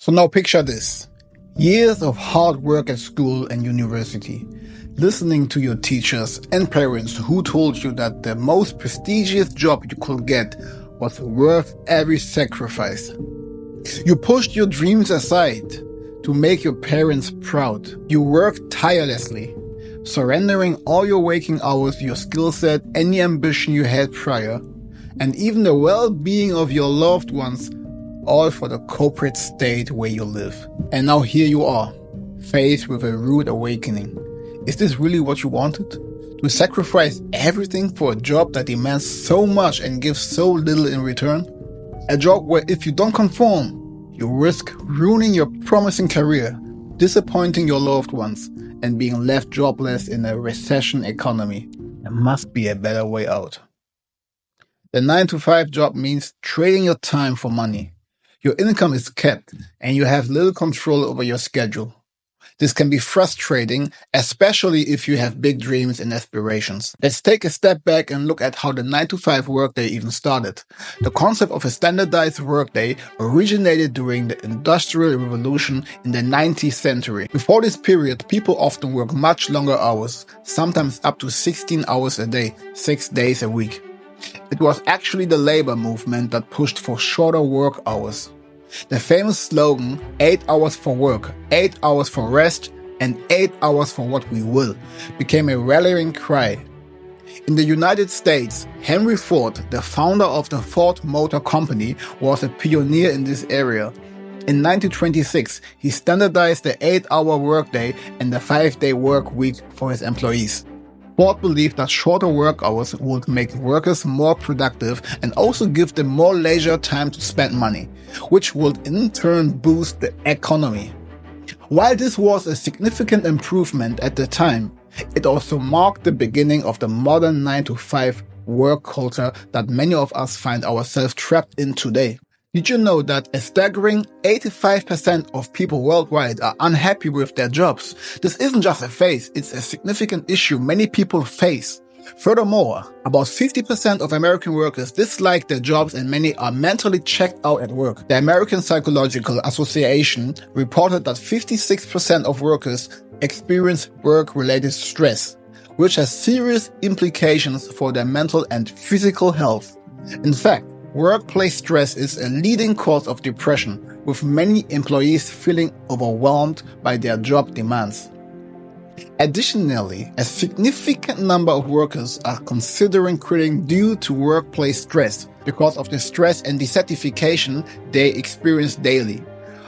So now picture this. Years of hard work at school and university, listening to your teachers and parents who told you that the most prestigious job you could get was worth every sacrifice. You pushed your dreams aside to make your parents proud. You worked tirelessly, surrendering all your waking hours, your skill set, any ambition you had prior, and even the well-being of your loved ones, all for the corporate state where you live. And now here you are, faced with a rude awakening. Is this really what you wanted? To sacrifice everything for a job that demands so much and gives so little in return? A job where if you don't conform, you risk ruining your promising career, disappointing your loved ones, and being left jobless in a recession economy. There must be a better way out. The 9-to-5 job means trading your time for money. Your income is kept, and you have little control over your schedule. This can be frustrating, especially if you have big dreams and aspirations. Let's take a step back and look at how the 9-to-5 workday even started. The concept of a standardized workday originated during the Industrial Revolution in the 19th century. Before this period, people often work much longer hours, sometimes up to 16 hours a day, 6 days a week. It was actually the labor movement that pushed for shorter work hours. The famous slogan, 8 hours for work, 8 hours for rest, and 8 hours for what we will, became a rallying cry. In the United States, Henry Ford, the founder of the Ford Motor Company, was a pioneer in this area. In 1926, he standardized the 8-hour workday and the 5-day work week for his employees. Ford believed that shorter work hours would make workers more productive and also give them more leisure time to spend money, which would in turn boost the economy. While this was a significant improvement at the time, it also marked the beginning of the modern 9-to-5 work culture that many of us find ourselves trapped in today. Did you know that a staggering 85% of people worldwide are unhappy with their jobs? This isn't just a phase, it's a significant issue many people face. Furthermore, about 50% of American workers dislike their jobs and many are mentally checked out at work. The American Psychological Association reported that 56% of workers experience work-related stress, which has serious implications for their mental and physical health. In fact, workplace stress is a leading cause of depression, with many employees feeling overwhelmed by their job demands. Additionally, a significant number of workers are considering quitting due to workplace stress because of the stress and dissatisfaction they experience daily.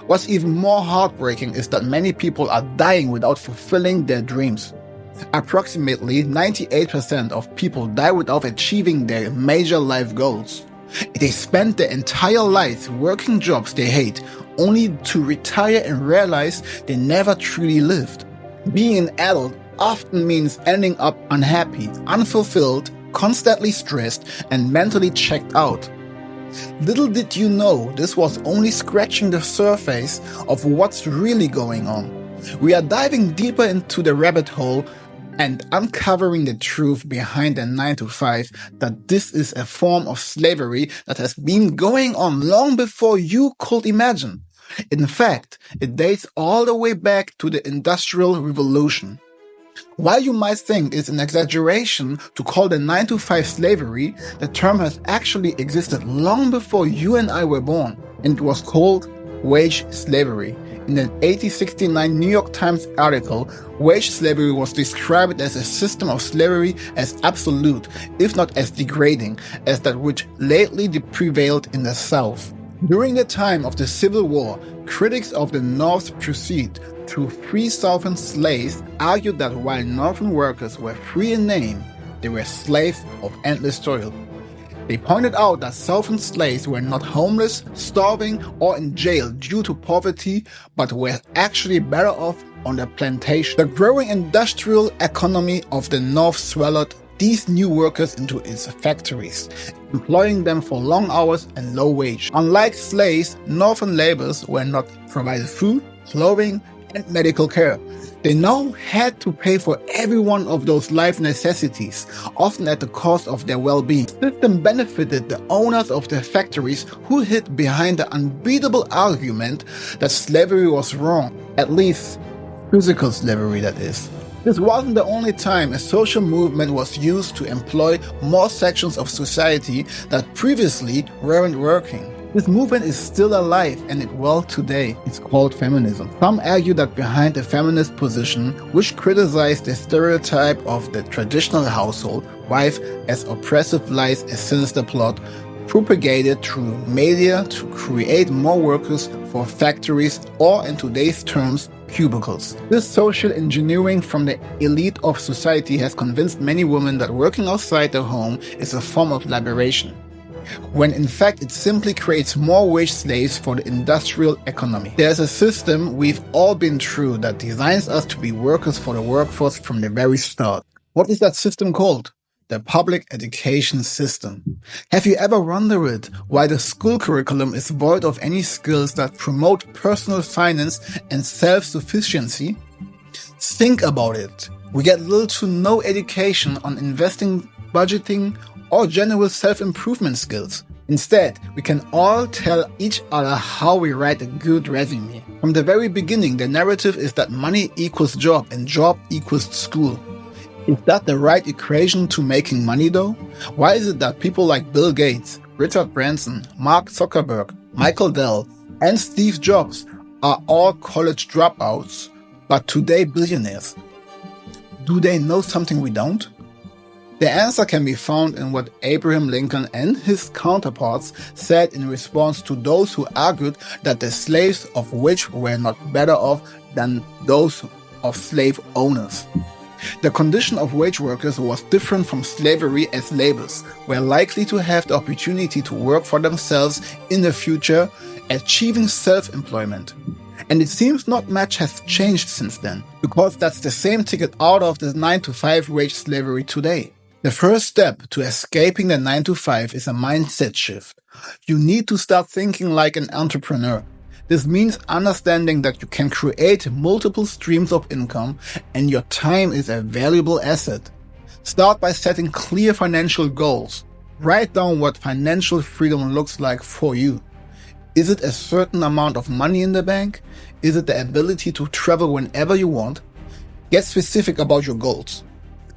What's even more heartbreaking is that many people are dying without fulfilling their dreams. Approximately 98% of people die without achieving their major life goals. They spend their entire lives working jobs they hate, only to retire and realize they never truly lived. Being an adult often means ending up unhappy, unfulfilled, constantly stressed, and mentally checked out. Little did you know this was only scratching the surface of what's really going on. We are diving deeper into the rabbit hole and uncovering the truth behind the 9-to-5, that this is a form of slavery that has been going on long before you could imagine. In fact, it dates all the way back to the Industrial Revolution. While you might think it's an exaggeration to call the 9-to-5 slavery, the term has actually existed long before you and I were born, and it was called wage slavery. In an 1869 New York Times article, wage slavery was described as a system of slavery as absolute, if not as degrading, as that which lately prevailed in the South. During the time of the Civil War, critics of the North's pursuit to free Southern slaves argued that while Northern workers were free in name, they were slaves of endless toil. They pointed out that Southern slaves were not homeless, starving, or in jail due to poverty, but were actually better off on the plantation. The growing industrial economy of the North swallowed these new workers into its factories, employing them for long hours and low wage. Unlike slaves, Northern laborers were not provided food, clothing, and medical care. They now had to pay for every one of those life necessities, often at the cost of their well-being. The system benefited the owners of the factories who hid behind the unbeatable argument that slavery was wrong, at least physical slavery, that is. This wasn't the only time a social movement was used to employ more sections of society that previously weren't working. This movement is still alive and it well today. It's called feminism. Some argue that behind the feminist position, which criticized the stereotype of the traditional household wife as oppressive, lies a sinister plot propagated through media to create more workers for factories, or in today's terms, cubicles. This social engineering from the elite of society has convinced many women that working outside the home is a form of liberation, when in fact it simply creates more wage slaves for the industrial economy. There's a system we've all been through that designs us to be workers for the workforce from the very start. What is that system called? The public education system. Have you ever wondered why the school curriculum is void of any skills that promote personal finance and self-sufficiency? Think about it. We get little to no education on investing, budgeting, or general self-improvement skills. Instead, we can all tell each other how we write a good resume. From the very beginning, the narrative is that money equals job and job equals school. Is that the right equation to making money though? Why is it that people like Bill Gates, Richard Branson, Mark Zuckerberg, Michael Dell, and Steve Jobs are all college dropouts, but today billionaires? Do they know something we don't? The answer can be found in what Abraham Lincoln and his counterparts said in response to those who argued that the slaves of which were not better off than those of slave owners. The condition of wage workers was different from slavery, as laborers were likely to have the opportunity to work for themselves in the future, achieving self-employment. And it seems not much has changed since then, because that's the same ticket out of the 9-to-5 wage slavery today. The first step to escaping the 9-to-5 is a mindset shift. You need to start thinking like an entrepreneur. This means understanding that you can create multiple streams of income and your time is a valuable asset. Start by setting clear financial goals. Write down what financial freedom looks like for you. Is it a certain amount of money in the bank? Is it the ability to travel whenever you want? Get specific about your goals.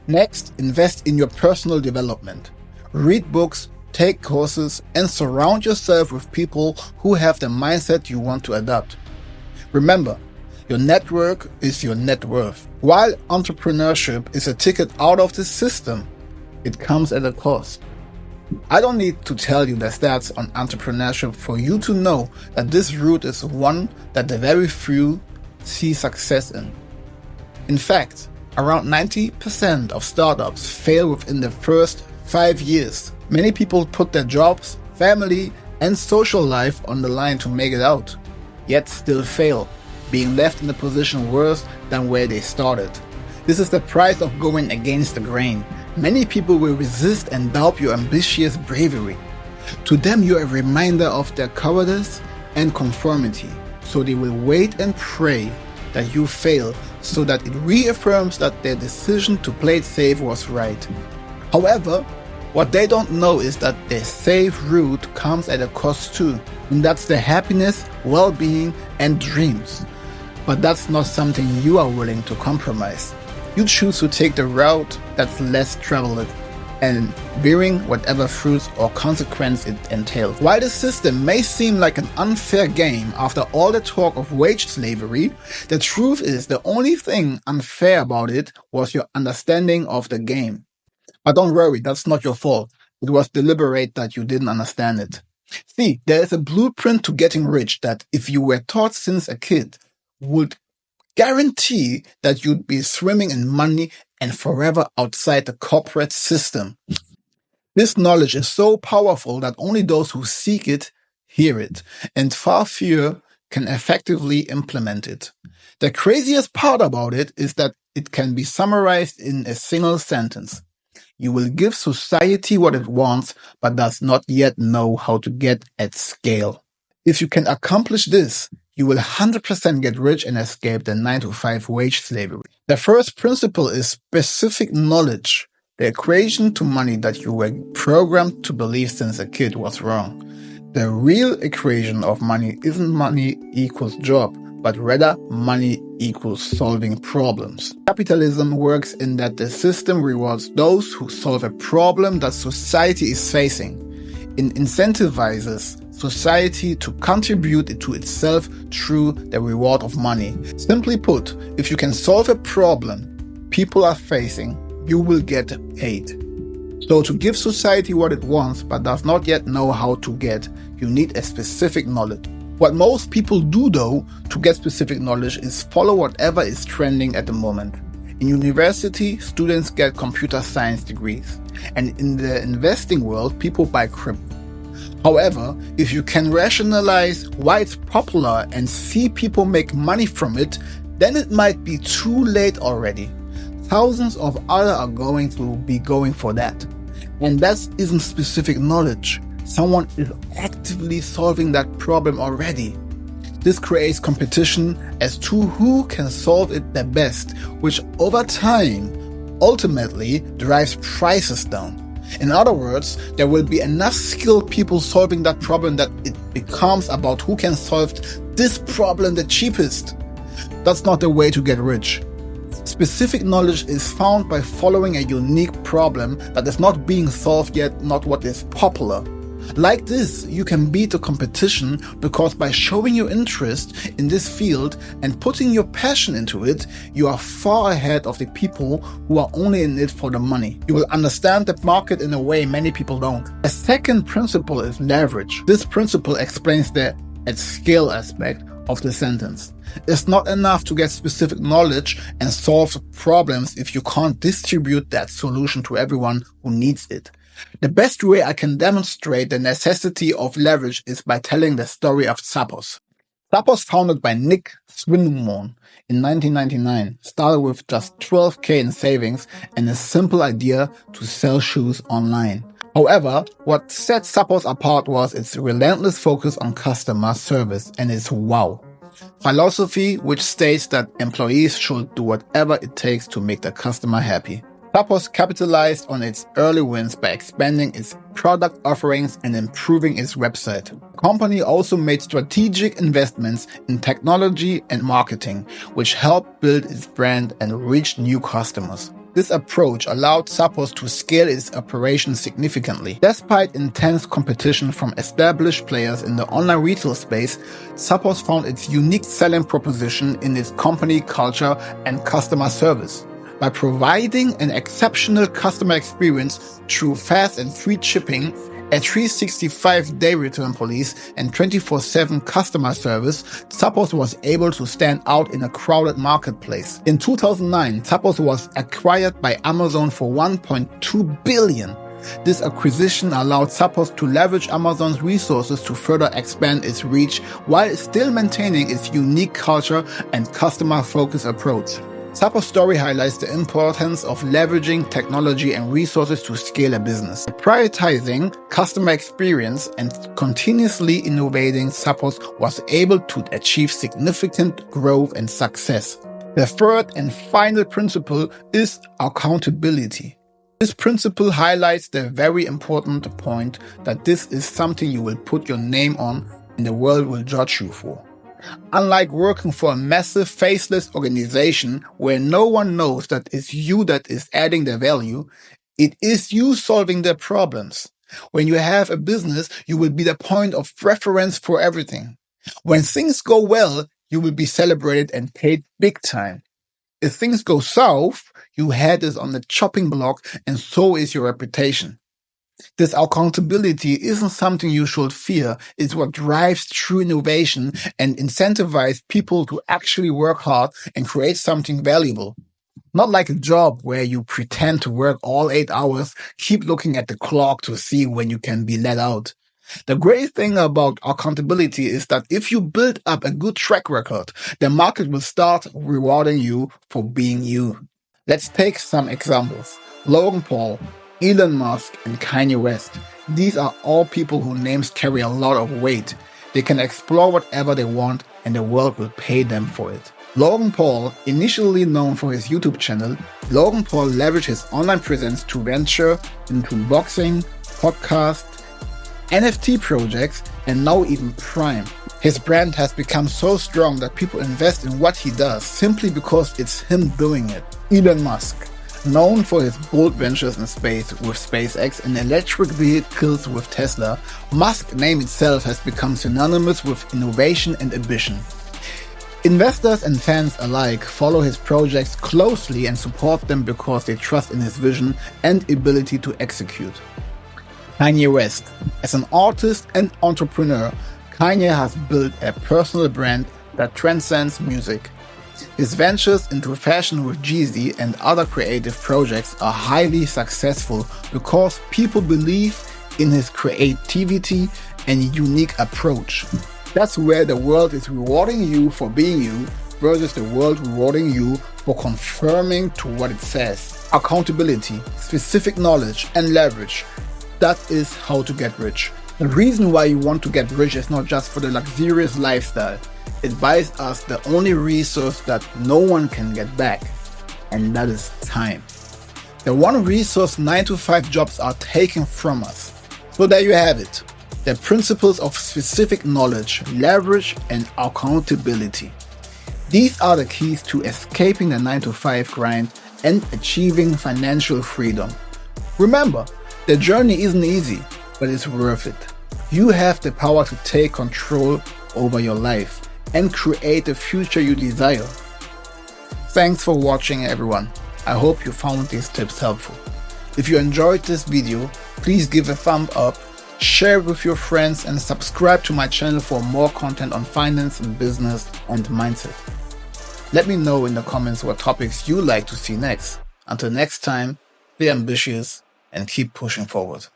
Next, invest in your personal development. Read books, take courses, and surround yourself with people who have the mindset you want to adopt. Remember, your network is your net worth. While entrepreneurship is a ticket out of the system, it comes at a cost. I don't need to tell you the stats on entrepreneurship for you to know that this route is one that the very few see success in. In fact, around 90% of startups fail within the first 5 years. Many people put their jobs, family, and social life on the line to make it out, yet still fail, being left in a position worse than where they started. This is the price of going against the grain. Many people will resist and doubt your ambitious bravery. To them, you're a reminder of their cowardice and conformity, so they will wait and pray that you fail, so that it reaffirms that their decision to play it safe was right. However, what they don't know is that the safe route comes at a cost too, and that's the happiness, well-being, and dreams. But that's not something you are willing to compromise. You choose to take the route that's less traveled and bearing whatever fruits or consequence it entails. While the system may seem like an unfair game after all the talk of wage slavery, the truth is the only thing unfair about it was your understanding of the game. But don't worry, that's not your fault. It was deliberate that you didn't understand it. See, there is a blueprint to getting rich that, if you were taught since a kid, would guarantee that you'd be swimming in money and forever outside the corporate system. This knowledge is so powerful that only those who seek it hear it, and far fewer can effectively implement it. The craziest part about it is that it can be summarized in a single sentence. You will give society what it wants, but does not yet know how to get at scale. If you can accomplish this, you will 100% get rich and escape the 9-to-5 wage slavery. The first principle is specific knowledge. The equation to money that you were programmed to believe since a kid was wrong. The real equation of money isn't money equals job, but rather money equals solving problems. Capitalism works in that the system rewards those who solve a problem that society is facing. It incentivizes society to contribute to itself through the reward of money. Simply put, if you can solve a problem people are facing, you will get paid. So to give society what it wants but does not yet know how to get, you need a specific knowledge. What most people do though to get specific knowledge is follow whatever is trending at the moment. In university, students get computer science degrees, and in the investing world, people buy crypto. However, if you can rationalize why it's popular and see people make money from it, then it might be too late already. Thousands of others are going to be going for that. And that isn't specific knowledge. Someone is actively solving that problem already. This creates competition as to who can solve it the best, which over time ultimately drives prices down. In other words, there will be enough skilled people solving that problem that it becomes about who can solve this problem the cheapest. That's not the way to get rich. Specific knowledge is found by following a unique problem that is not being solved yet, not what is popular. Like this, you can beat the competition because by showing your interest in this field and putting your passion into it, you are far ahead of the people who are only in it for the money. You will understand the market in a way many people don't. A second principle is leverage. This principle explains the at-scale aspect of the sentence. It's not enough to get specific knowledge and solve problems if you can't distribute that solution to everyone who needs it. The best way I can demonstrate the necessity of leverage is by telling the story of Zappos. Zappos, founded by Nick Swinmurn in 1999, started with just $12,000 in savings and a simple idea to sell shoes online. However, what set Zappos apart was its relentless focus on customer service and its wow philosophy, which states that employees should do whatever it takes to make the customer happy. Zappos capitalized on its early wins by expanding its product offerings and improving its website. The company also made strategic investments in technology and marketing, which helped build its brand and reach new customers. This approach allowed Zappos to scale its operations significantly. Despite intense competition from established players in the online retail space, Zappos found its unique selling proposition in its company culture and customer service. By providing an exceptional customer experience through fast and free shipping, a 365-day return policy, and 24/7 customer service, Zappos was able to stand out in a crowded marketplace. In 2009, Zappos was acquired by Amazon for $1.2 billion. This acquisition allowed Zappos to leverage Amazon's resources to further expand its reach while still maintaining its unique culture and customer-focused approach. Zappos' story highlights the importance of leveraging technology and resources to scale a business. By prioritizing customer experience and continuously innovating, Zappos was able to achieve significant growth and success. The third and final principle is accountability. This principle highlights the very important point that this is something you will put your name on and the world will judge you for. Unlike working for a massive faceless organization where no one knows that it's you that is adding the value, it is you solving their problems. When you have a business, you will be the point of reference for everything. When things go well, you will be celebrated and paid big time. If things go south, your head is on the chopping block and so is your reputation. This accountability isn't something you should fear. It's what drives true innovation and incentivizes people to actually work hard and create something valuable. Not like a job where you pretend to work all 8 hours, keep looking at the clock to see when you can be let out. The great thing about accountability is that if you build up a good track record, the market will start rewarding you for being you. Let's take some examples. Logan Paul, Elon Musk, and Kanye West. These are all people whose names carry a lot of weight. They can explore whatever they want and the world will pay them for it. Logan Paul, initially known for his YouTube channel, Logan Paul leveraged his online presence to venture into boxing, podcast, NFT projects, and now even Prime. His brand has become so strong that people invest in what he does simply because it's him doing it. Elon Musk, known for his bold ventures in space with SpaceX and electric vehicles with Tesla, Musk's name itself has become synonymous with innovation and ambition. Investors and fans alike follow his projects closely and support them because they trust in his vision and ability to execute. Kanye West. As an artist and entrepreneur, Kanye has built a personal brand that transcends music. His ventures into fashion with Jeezy and other creative projects are highly successful because people believe in his creativity and unique approach. That's where the world is rewarding you for being you versus the world rewarding you for conforming to what it says. Accountability, specific knowledge, and leverage. That is how to get rich. The reason why you want to get rich is not just for the luxurious lifestyle. It buys us the only resource that no one can get back, and that is time. The one resource 9-to-5 jobs are taken from us. So there you have it. The principles of specific knowledge, leverage, and accountability. These are the keys to escaping the 9-to-5 grind and achieving financial freedom. Remember, the journey isn't easy, but it's worth it. You have the power to take control over your life and create the future you desire. Thanks for watching, everyone. I hope you found these tips helpful. If you enjoyed this video, please give a thumb up, share it with your friends, and subscribe to my channel for more content on finance and business and mindset. Let me know in the comments what topics you'd like to see next. Until next time, be ambitious and keep pushing forward.